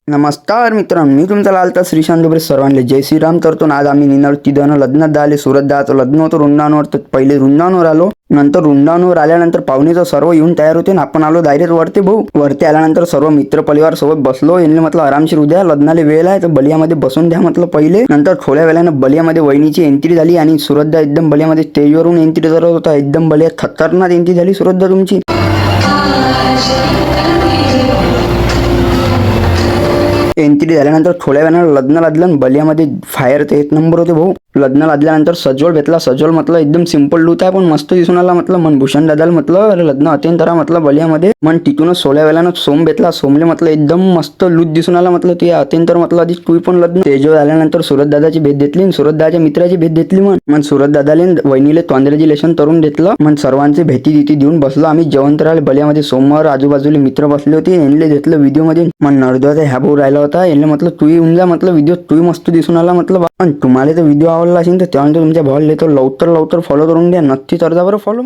नमस्कार मित्रांनो, मी तुमचा लालता श्रीशांत दुबरे. सर्वांना जय श्रीराम. तर तो आज आम्ही निनाळ तिथं लग्नात झाले. सुरत दाचं लग्न होतं वृंदावनवर. तर पहिले वृंदावनवर आलो. नंतर वृंदावनवर आल्यानंतर पाहुणेचं सर्व येऊन तयार होते. आपण आलो डायरेक्ट वरती. भाऊ वरती आल्यानंतर सर्व मित्र परिवार सोबत बसलो. यांनी म्हटलं आरामशीर उद्या लग्नाला वेळ आहे तर बलियामध्ये बसून द्या म्हटलं पहिले. नंतर थोड्या वेळानं बलियामध्ये वहिनीची एंट्री झाली आणि सुरतदा एकदम बलियामध्ये स्टेजवरून एंट्री करत होता. एकदम बलिया खतरनाक एंट्री झाली सुरतदा तुमची. एंट्री झाल्यानंतर थोड्या वेळानं लग्न लादलं. बलियामध्ये फायर ते 1 नंबर होते भाऊ. लग्न लादल्यानंतर सजोल भेटला. सजोल म्हटलं एकदम सिंपल लूक आहे पण मस्त दिसून आला. म्हटलं मन भूषण दादाला म्हटलं अरे लग्न अत्यंत म्हटलं बलियामध्ये. मन तिथूनच सोळ्या वेळानं सोम भेटला. सोमले म्हटलं एकदम मस्त लूक दिसून आला. म्हटलं ते अत्यंत म्हटलं आधी तू पण लग्न. तेजो झाल्यानंतर सुरत दादाची भेट घेतली. सुरत दादाच्या मित्राची भेट घेतली. मन सुरत दादाले वहिनीले कॉंग्रॅच्युलेशन करून घेतलं. मन सर्वांचे भेटी तिथे देऊन बसलो आम्ही. जेवण करायला बलियामध्ये. सोमवार आजूबाजूले मित्र बसले होते. यांनी घेतलं व्हिडिओ मध्ये. मन नर्दवाचा ह्या भाऊ राहिला होता. यांनी म्हटलं तू येऊन जा म्हटलं व्हिडिओ तू मस्त दिसून आला म्हटलं. पण तुम्हाला तर व्हिडिओ आवडला असेल तर त्यानंतर तुमच्या भावाला लवकर फॉलो करून द्या. नक्कीच अर्धा बरं फॉलो.